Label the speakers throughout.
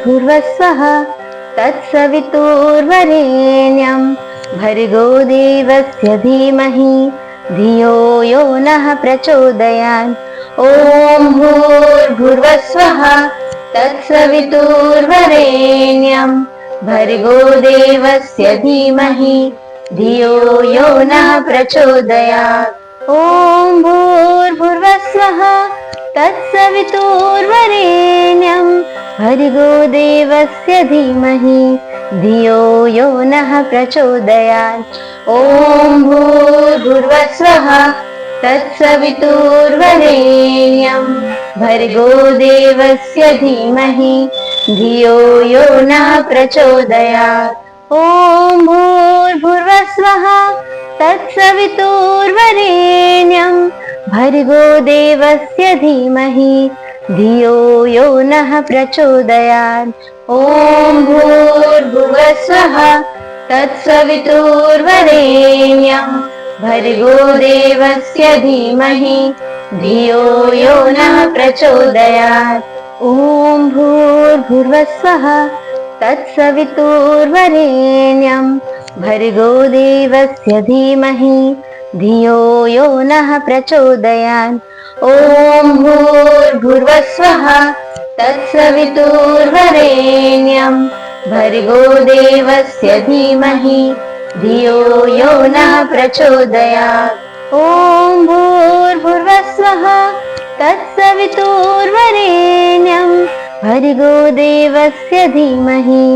Speaker 1: भूर्भुवस्वः तत्सवितुर्वरेण्यं भर्गो देवस्य धीमहि धियो यो नः प्रचोदयात्। ॐ भूर्भुवस्वः तत्सवितुर्वरेण्यं भर्गो देवस्य धीमहि धियो यो नः प्रचोदयात्। ॐ भूर्भुवस्वः तत्सवितुर्वरेण्यं भर्गो देवस्य धीमहि धियो यो नः प्रचोदयात्। ॐ भूर्भुवस्वः तत्सवितुर्वरेण्यं भर्गो देवस्य धीमहि धियो यो नः प्रचोदयात्। ॐ भूर्भुवस्वः तत्सवितुर्वरेण्यं भर्गो देवस्य धीमहि धियो यो नः प्रचोदयात्। ॐ भूर्भुवस्वः तत्सवितुर्वरेण्यं भर्गो देवस्य धीमहि धियो यो नः प्रचोदयात्। ॐ भूर्भुवस्वः तत्सवितुर्वरेण्यं भर्गो देवस्य धीमहि धियो यो नः प्रचोदयात्। ॐ भूर्भुवस्वः तत्सवितुर्वरेण्यं भर्गो देवस्य धीमहि धियो यो नः प्रचोदयात्। ॐ भूर्भुवस्वः तत्सवितुर्वरेण्यं भर्गो देवस्य धीमहि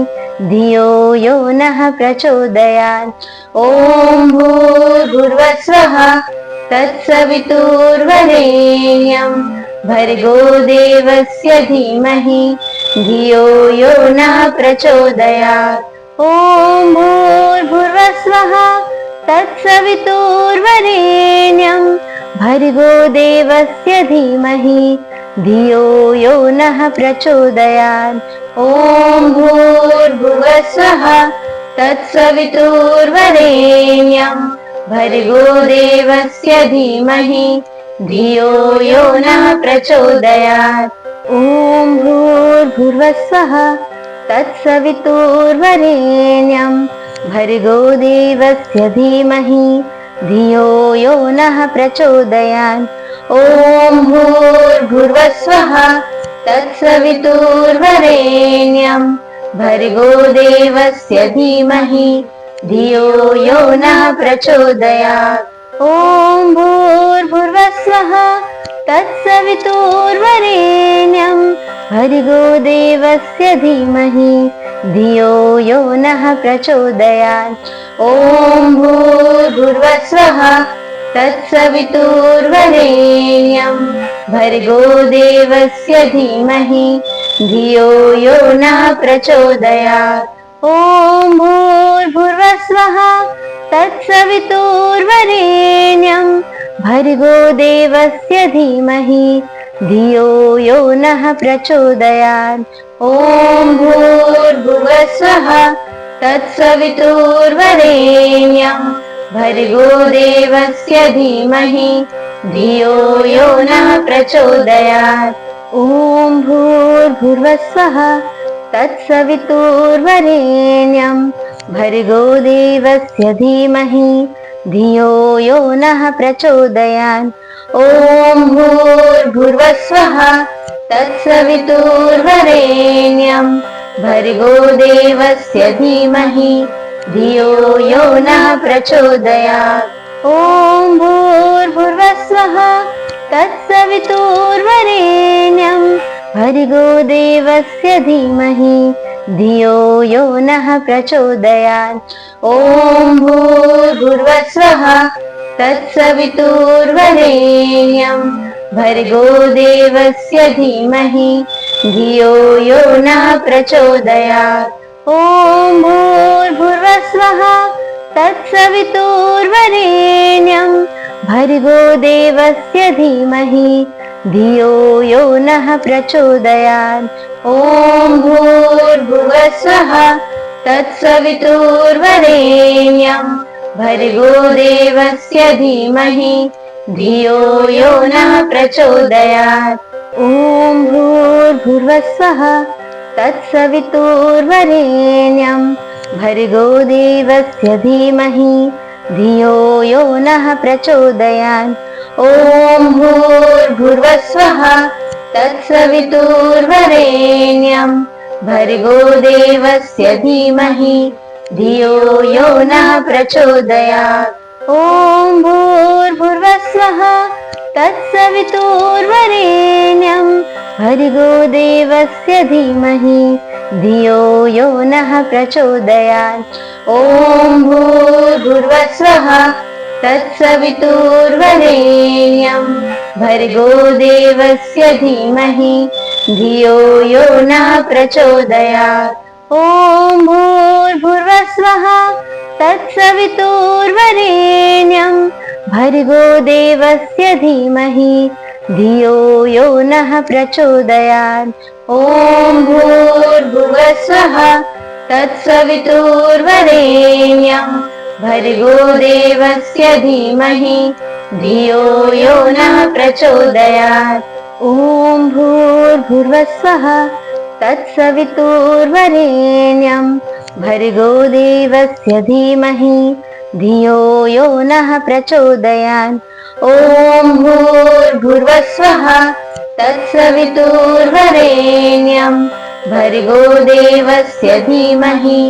Speaker 1: धियो यो नः प्रचोदयात्। ॐ भूर्भुवस्वः तत्सवितुर्वरेण्यं भर्गो देवस्य धीमहि धियो यो नः प्रचोदयात्। ॐ भूर्भुवस्वः तत्सवितुर्वरेण्यं भर्गो देवस्य धीमहि धियो यो नः प्रचोदयात्। ॐ भूर्भुवस्वः तत्सवितुर्वरेण्यं भर्गो देवस्य धीमहि धियो यो नः प्रचोदयात्। ॐ भूर्भुवस्वः तत्सवितुर्वरेण्यं भर्गो देवस्य धीमहि धियो यो नः प्रचोदयात्। ॐ भूर्भुवस्वः तत्सवितुर्वरेण्यं भर्गो देवस्य धीमहि धियो यो नः प्रचोदयात्। ॐ भूर्भुवस्वः तत्सवितुर्वरेण्यं भर्गो देवस्य धीमहि धियो यो नः प्रचोदयात्। ॐ भूर्भुवस्वः तत्सवितुर्वरेण्यं भर्गो देवस्य धीमहि धियो यो नः प्रचोदयात्। ॐ भूर्भुवस्वः तत्सवितुर्वरेण्यं भर्गो देवस्य धीमहि धियो यो नः प्रचोदयात्। ॐ भूर्भुवस्वः तत्सवितुर्वरेण्यं भर्गो देवस्य धीमहि धियो यो नः प्रचोदयात्। ॐ भूर्भुवस्वः तत्सवितुर्वरेण्यं भर्गो देवस्य धीमहि धियो यो नः प्रचोदयात्। ॐ भूर्भुवस्वः तत्सवितुर्वरेण्यं भर्गो देवस्य धीमहि धियो यो नः प्रचोदयात्। ॐ भूर्भुवस्वः तत्सवितुर्वरेण्यं भर्गो देवस्य धीमहि धियो यो नः प्रचोदयात्। ॐ भूर्भुवस्वः तत्सवितुर्वरेण्यं भर्गो देवस्य धीमहि धियो यो नः प्रचोदयात्। ॐ भूर्भुवस्वः तत्सवितुर्वरेण्यं भर्गो देवस्य धीमहि धियो यो नः प्रचोदयात्। ॐ भूर्भुवस्वः तत्सवितुर्वरेण्यं भर्गो देवस्य धीमहि धियो यो नः प्रचोदयात्। ॐ भूर्भुवस्वः तत्सवितुर्वरेण्यं भर्गो देवस्य धीमहि धियो यो नः प्रचोदयात्। ॐ भूर्भुवस्सुवः तत्सवितुर्वरेण्यं भर्गो देवस्य धीमहि धियो यो नः प्रचोदयात्। ॐ भूर्भुवस्सुवः तत्सवितुर्वरेण्यं भर्गो देवस्य धीमहि धियो यो नः प्रचोदयात्। ॐ भूर्भुवस्सुवः तत्सवितुर्वरेण्यं भर्गो देवस्य धीमहि धियो यो नः प्रचोदयात्। ॐ भूर्भुवस्सुवः तत्सवितुर्वरेण्यं भर्गो देवस्य धीमहि धियो यो नः प्रचोदयात्। ॐ भूर्भुवस्सुवः तत्सवितुर्वरेण्यं भर्गो देवस्य धीमहि धियो यो नः प्रचोदयात्। ॐ भूर्भुवस्सुवः तत्सवितुर्वरेण्यं भर्गो देवस्य धीमहि धियो यो नः प्रचोदयात्। ॐ भूर्भुवस्सुवः तत्सवितुर्वरेण्यं भर्गो देवस्य धीमहि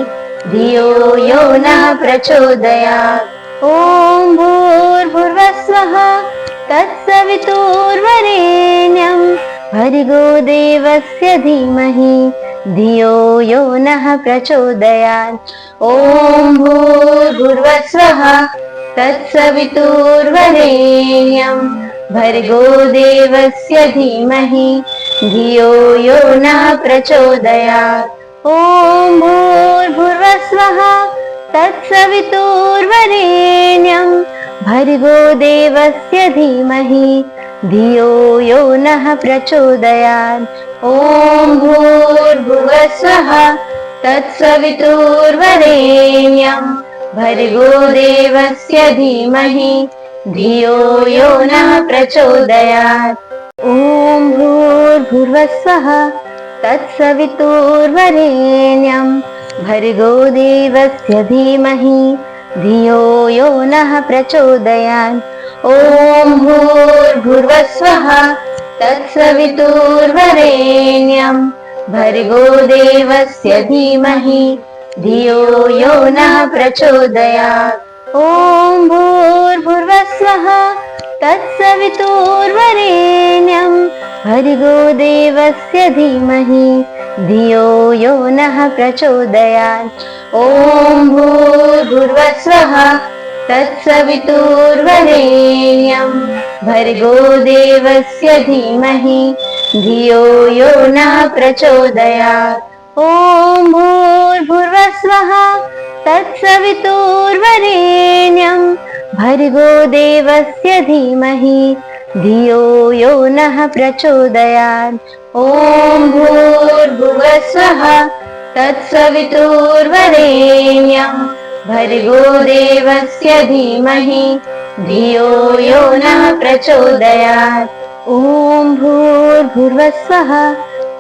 Speaker 1: धियो यो नः प्रचोदयात्। ॐ भूर्भुवस्सुवः तत्सवितुर्वरेण्यं भर्गो देवस्य धीमहि धियो यो नः प्रचोदयात्। ॐ भूर्भुवस्सुवः तत्सवितुर्वरेण्यं भर्गो देवस्य धीमहि धियो यो नः प्रचोदयात्। ॐ भूर्भुवस्सुवः तत्सवितुर्वरेण्यं भर्गो देवस्य धीमहि धियो यो नः प्रचोदयात्। ॐ भूर्भुवस्सुवः तत्सवितुर्वरेण्यं भर्गो देवस्य धीमहि धियो यो नः प्रचोदयात्। ॐ भूर्भुवस्सुवः तत्सवितुर्वरेण्यं भर्गो देवस्य धीमहि धियो यो नः प्रचोदयात्। ॐ भूर्भुवस्सुवः तत्सवितुर्वरेण्यं भर्गो देवस्य धीमहि धियो यो नः प्रचोदयात्। ॐ भूर्भुवस्सुवः तत्सवितुर्वरेण्यं भर्गो देवस्य धीमहि धियो यो नः प्रचोदयात्। ॐ भूर्भुवस्सुवः तत्सवितुर्वरेण्यं भर्गो देवस्य धीमहि धियो यो नः प्रचोदयात्। ॐ भूर्भुवस्सुवः तत्सवितुर्वरेण्यं भर्गो देवस्य धीमहि धियो यो नः प्रचोदयात्। ॐ भूर्भुवस्सुवः तत्सवितुर्वरेण्यं भर्गो देवस्य धीमहि धियो यो नः प्रचोदयात्। ॐ भूर्भुवस्सुवः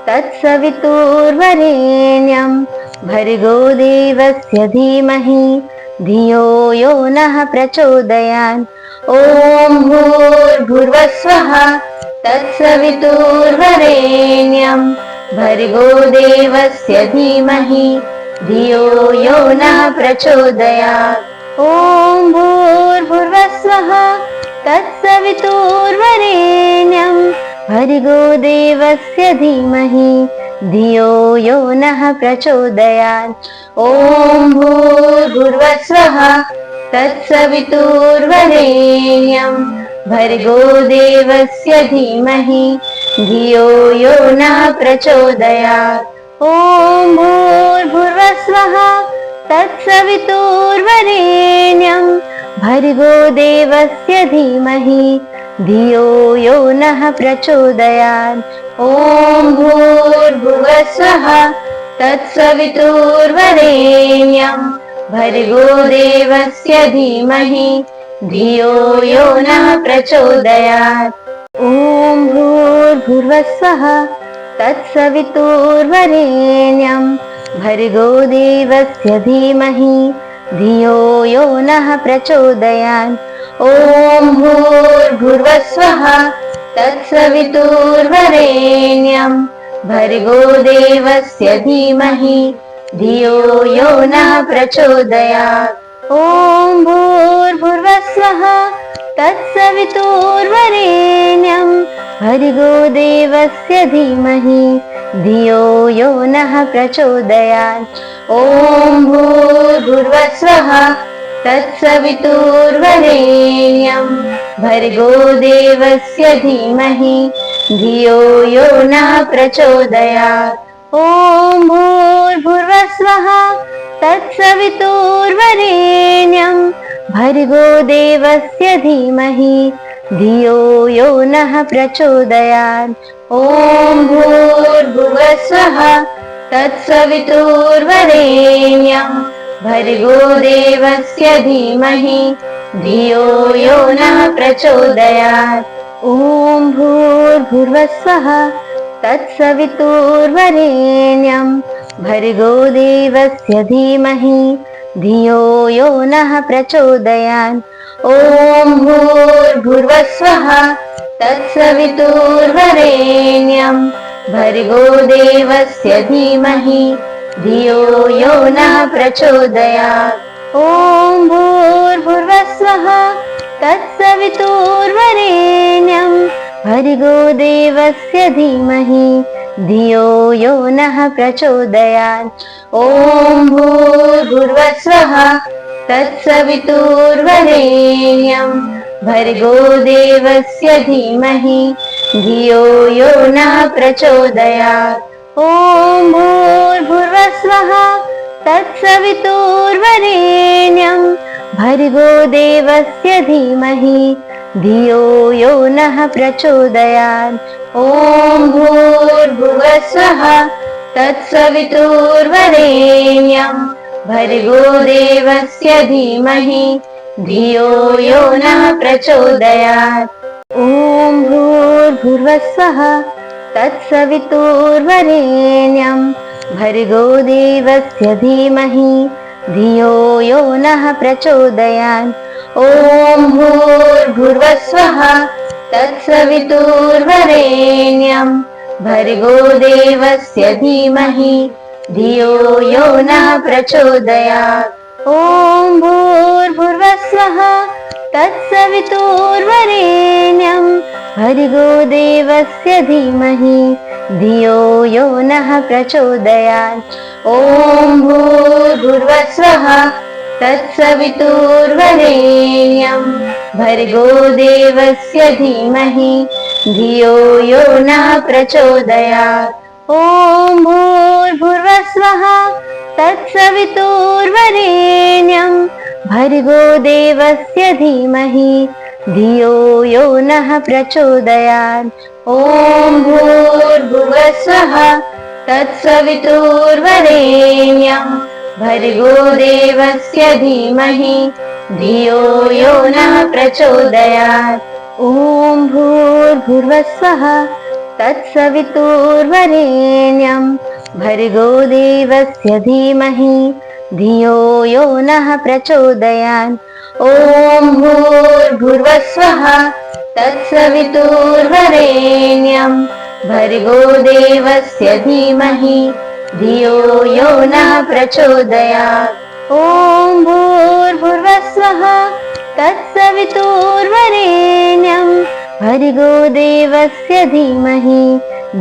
Speaker 1: तत्सवितुर्वरेण्यं भर्गो देवस्य धीमहि धियो यो नः प्रचोदयात्। ॐ भूर्भुवस्सुवः तत्सवितुर्वरेण्यं भर्गो देवस्य धीमहि धियो यो नः प्रचोदयात्। ॐ भूर्भुवस्सुवः तत्सवितुर्वरेण्यं भर्गो देवस्य धीमहि धियो यो नः प्रचोदयात्। ॐ भूर्भुवस्सुवः तत्सवितुर्वरेण्यं भर्गो देवस्य धीमहि धियो यो नः प्रचोदयात्। ॐ भूर्भुवस्सुवः तत्सवितुर्वरेण्यं भर्गो देवस्य धीमहि धियो यो नः प्रचोदयात्। ॐ भूर्भुवस्सुवः तत्सवितुर्वरेण्यं भर्गो देवस्य धीमहि धियो यो नः प्रचोदयात्। ॐ भूर्भुवस्सुवः तत्सवितुर्वरेण्यं भर्गो देवस्य धीमहि धियो यो नः प्रचोदयात्। ॐ भूर्भुवस्सुवः तत्सवितुर्वरेण्यं भर्गो देवस्य धीमहि धियो यो नः प्रचोदयात्। ॐ भूर्भुवस्सुवः तत्सवितुर्वरेण्यं भर्गो देवस्य धीमहि धियो यो नः प्रचोदयात्। ॐ भूर्भुवस्सुवः तत्सवितुर्वरेण्यं भर्गो देवस्य धीमहि धियो यो नः प्रचोदयात्। ॐ भूर्भुवस्सुवः तत्सवितुर्वरेण्यं भर्गो देवस्य धीमहि धियो यो नः प्रचोदयात्। ॐ भूर्भुवस्सुवः तत्सवितुर्वरेण्यं भर्गो देवस्य धीमहि धियो यो नः प्रचोदयात्। ॐ भूर्भुवस्सुवः तत्सवितुर्वरेण्यं भर्गो देवस्य धीमहि धियो यो नः प्रचोदयात्। ॐ भूर्भुवस्सुवः तत्सवितुर्वरेण्यं भर्गो देवस्य धीमहि धियो यो नः प्रचोदयात्। ॐ भूर्भुवस्सुवः तत्सवितुर्वरेण्यं भर्गो देवस्य धीमहि धियो यो नः प्रचोदयात्। ॐ भूर्भुवस्सुवः तत्सवितुर्वरेण्यं भर्गो देवस्य धीमहि धियो यो नः प्रचोदयात्। ॐ भूर्भुवस्सुवः तत्सवितुर्वरेण्यं भर्गो देवस्य धीमहि धियो यो नः प्रचोदयात्। ॐ भूर्भुवस्सुवः तत्सवितुर्वरेण्यं भर्गो देवस्य धीमहि धियो यो नः प्रचोदयात्। ॐ भूर्भुवस्सुवः तत्सवितुर्वरेण्यं भर्गो देवस्य धीमहि धियो यो नः प्रचोदयात्। ॐ भूर्भुवस्सुवः तत्सवितुर्वरेण्यं भर्गो देवस्य धीमहि धियो यो नः प्रचोदयात्। ॐ भूर्भुवस्सुवः तत्सवितुर्वरेण्यं भर्गो देवस्य धीमहि धियो यो नः प्रचोदयात्। ॐ भूर्भुवस्सुवः तत्सवितुर्वरेण्यं भर्गो देवस्य धीमहि धियो यो नः प्रचोदयात्। ॐ भूर्भुवस्सुवः तत्सवितुर्वरेण्यं भर्गो देवस्य धीमहि धियो यो नः प्रचोदयात्। ॐ भूर्भुवस्सुवः तत्सवितुर्वरेण्यं भर्गो देवस्य धीमहि धियो यो नः प्रचोदयात्। ॐ भूर्भुवस्सुवः तत्सवितुर्वरेण्यं भर्गो देवस्य धीमहि धियो यो नः प्रचोदयात्। ॐ भूर्भुवस्सुवः तत्सवितुर्वरेण्यं भर्गो देवस्य धीमहि धियो यो नः प्रचोदयात्। ॐ भूर्भुवस्सुवः तत्सवितुर्वरेण्यं भर्गो देवस्य धीमहि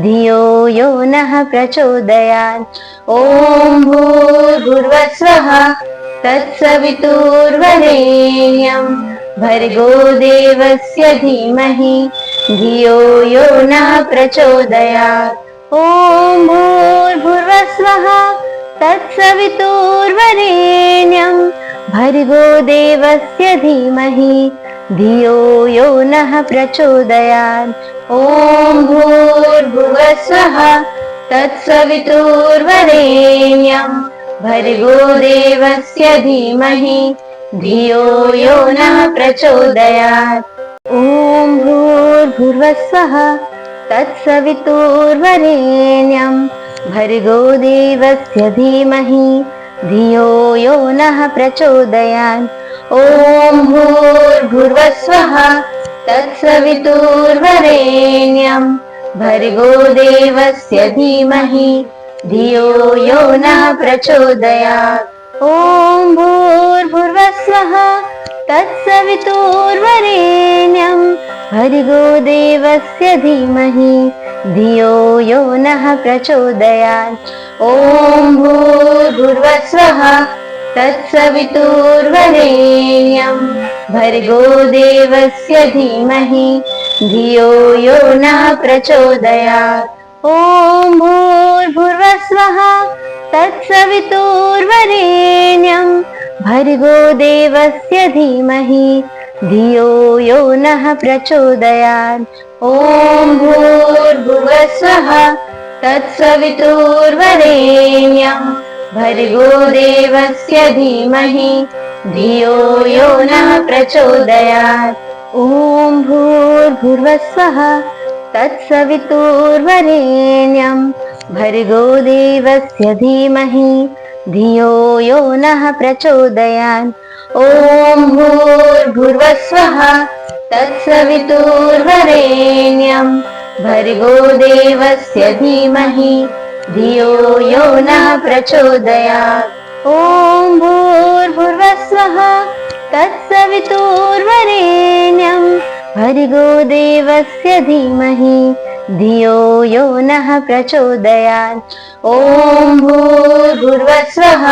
Speaker 1: धियो यो नः प्रचोदयात्। ॐ भूर्भुवस्सुवः तत्सवितुर्वरेण्यं भर्गो देवस्य धीमहि धियो यो नः प्रचोदयात्। ॐ भूर्भुवस्सुवः तत्सवितुर्वरेण्यं भर्गो देवस्य धीमहि धियो यो नः प्रचोदयात्। ॐ भूर्भुवस्सुवः तत्सवितुर्वरेण्यं भर्गो देवस्य धीमहि धियो यो नः प्रचोदयात्। ॐ भूर्भुवस्सुवः तत्सवितुर्वरेण्यं भर्गो देवस्य धीमहि धियो यो नः प्रचोदयात्। ॐ भूर्भुवस्वः तत्सवितुर्वरेण्यं भर्गो देवस्य धीमहि धियो यो नः प्रचोदयात्। ॐ भूर्भुवस्वः तत्सवितुर्वरेण्यं भर्गो देवस्य धीमहि धियो यो नः प्रचोदयात्। ॐ भूर्भुवस्वः तत्सवितुर्वरेण्यं भर्गो देवस्य धीमहि धियो यो नः प्रचोदयात्। ॐ भूर्भुवस्वः तत्सवितुर्वरेण्यं भर्गो देवस्य धीमहि धियो यो नः प्रचोदयात्। ॐ भूर्भुवस्वः तत्सवितुर्वरेण्यं भर्गो देवस्य धीमहि धियो यो नः प्रचोदयात्। ॐ भूर्भुवस्वः तत्सवितुर्वरेण्यं भर्गो देवस्य धीमहि धियो यो नः प्रचोदयात्। ॐ भूर्भुवस्वः तत्सवितुर्वरेण्यं भर्गो देवस्य धीमहि धियो यो नः प्रचोदयात्। ॐ भूर्भुवस्वः तत्सवितुर्वरेण्यं भर्गो देवस्य धीमहि धियो यो नः प्रचोदयात्। ॐ भूर्भुवस्वः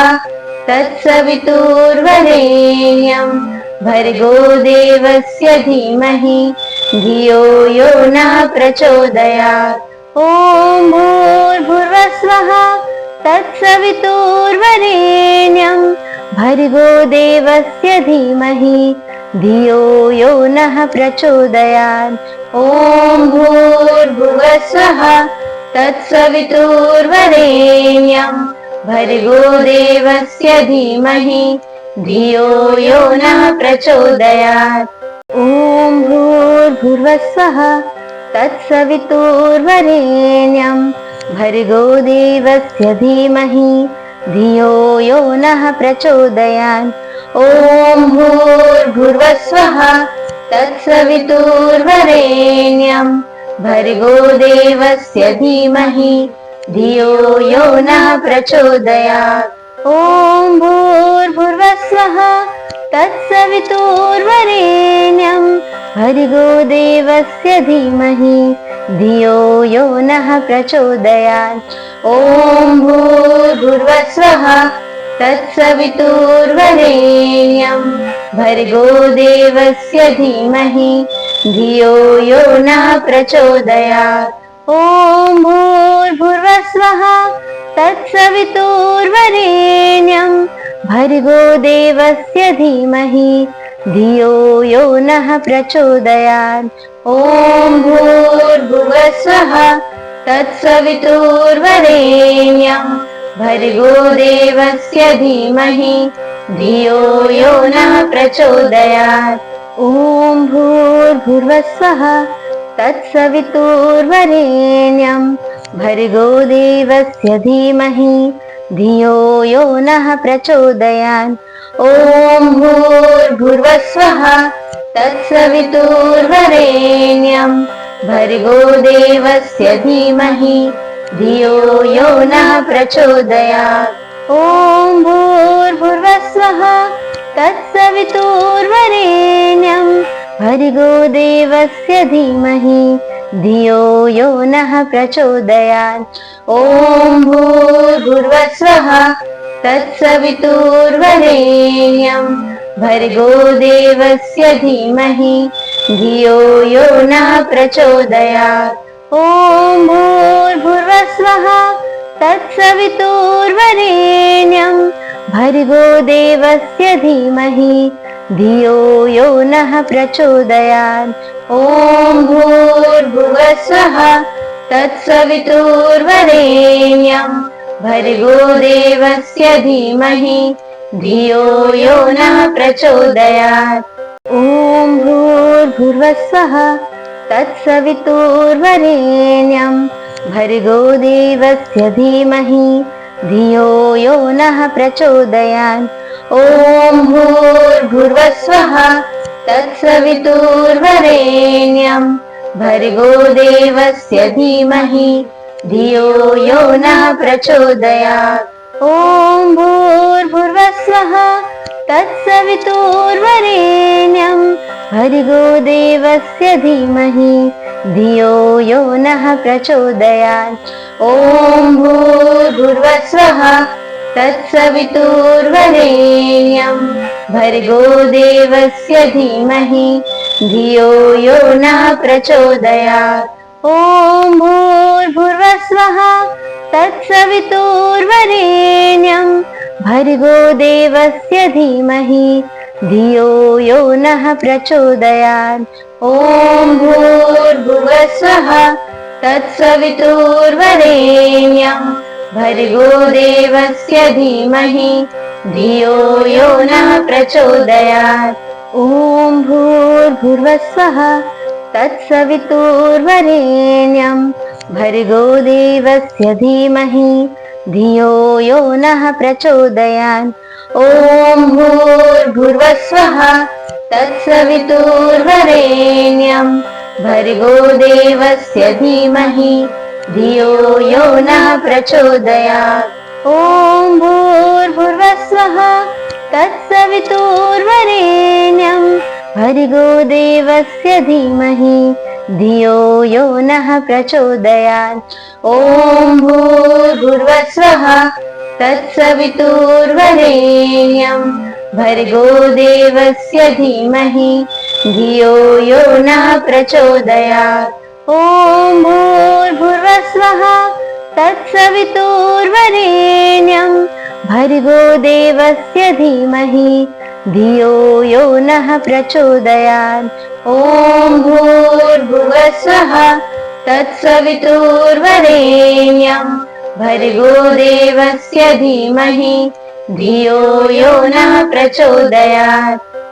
Speaker 1: तत्सवितुर्वरेण्यं भर्गो देवस्य धीमहि धियो यो नः प्रचोदयात्। ॐ भूर्भुवस्वः तत्सवितुर्वरेण्यं भर्गो देवस्य धीमहि धियो यो नः प्रचोदयात्। ॐ भूर्भुवस्वः तत्सवितुर्वरेण्यं भर्गो देवस्य धीमहि धियो यो नः प्रचोदयात्। ॐ भूर्भुवस्वः तत्सवितुर्वरेण्यं भर्गो देवस्य धीमहि धियो यो नः प्रचोदयात्। ॐ भूर्भुवस्वः तत्सवितुर्वरेण्यं भर्गो देवस्य धीमहि धियो यो नः प्रचोदयात्। ॐ भूर्भुवस्वः तत्सवितुर्वरेण्यं भर्गो देवस्य धीमहि धियो यो नः प्रचोदयात्। ॐ भूर्भुवस्वः तत्सवितुर्वरेण्यं भर्गो देवस्य धीमहि धियो यो नः प्रचोदयात्। ॐ भूर्भुवस्वः तत्सवितुर्वरेण्यं भर्गो देवस्य धीमहि धियो यो नः प्रचोदयात्। ॐ भूर्भुवस्वः तत्सवितुर्वरेण्यं भर्गो देवस्य धीमहि धियो यो नः प्रचोदयात्। ॐ भूर्भुवस्वः तत्सवितुर्वरेण्यं भर्गो देवस्य धीमहि धियो यो नः प्रचोदयात्। ॐ भूर्भुवस्वः तत्सवितुर्वरेण्यं भर्गो देवस्य धीमहि धियो यो नः प्रचोदयात्। ॐ भूर्भुवस्वः तत्सवितुर्वरेण्यं भर्गो देवस्य धीमहि धियो यो नः प्रचोदयात्। ॐ भूर्भुवस्वः तत्सवितुर्वरेण्यं भर्गो देवस्य धीमहि धियो यो नः प्रचोदयात्। ॐ भूर्भुवस्वः तत्सवितुर्वरेण्यं भर्गो देवस्य धीमहि धियो यो नः प्रचोदयात्। ॐ भूर्भुवस्वः तत्सवितुर्वरेण्यं भर्गो देवस्य धीमहि धियो यो नः प्रचोदयात्। ॐ भूर्भुवस्वः तत्सवितुर्वरेण्यं भर्गो देवस्य धीमहि धियो यो नः प्रचोदयात्। ॐ भूर्भुवस्वः तत्सवितुर्वरेण्यं भर्गो देवस्य धीमहि धियो यो नः प्रचोदयात्। ॐ भूर्भुवस्वः तत्सवितुर्वरेण्यं भर्गो देवस्य धीमहि धियो यो नः प्रचोदयात्। ॐ भूर्भुवस्वः तत्सवितुर्वरेण्यं भर्गो देवस्य धीमहि धियो यो नः प्रचोदयात्। ॐ भूर्भुवस्वः तत्सवितुर्वरेण्यं भर्गो देवस्य धीमहि धियो यो नः प्रचोदयात्। ॐ भूर्भुवस्वः तत्सवितुर्वरेण्यं भर्गो देवस्य धीमहि धियो यो नः प्रचोदयात्। ॐ भूर्भुवस्वः तत्सवितुर्वरेण्यं भर्गो देवस्य धीमहि धियो यो नः प्रचोदयात्। ॐ भूर्भुवस्वः तत्सवितुर्वरेण्यं भर्गो देवस्य धीमहि धियो यो नः प्रचोदयात्। ॐ भूर्भुवस्वः तत्सवितुर्वरेण्यं भर्गो देवस्य धीमहि धियो यो नः प्रचोदयात्। ॐ भूर्भुवस्वः तत्सवितुर्वरेण्यं भर्गो देवस्य धीमहि धियो यो नः प्रचोदयात्। ॐ भूर्भुवस्वः तत्सवितुर्वरेण्यं भर्गो देवस्य धीमहि धियो यो नः प्रचोदयात्। ॐ भूर्भुवस्वः तत्सवितुर्वरेण्यं भर्गो देवस्य धीमहि धियो यो नः प्रचोदयात्।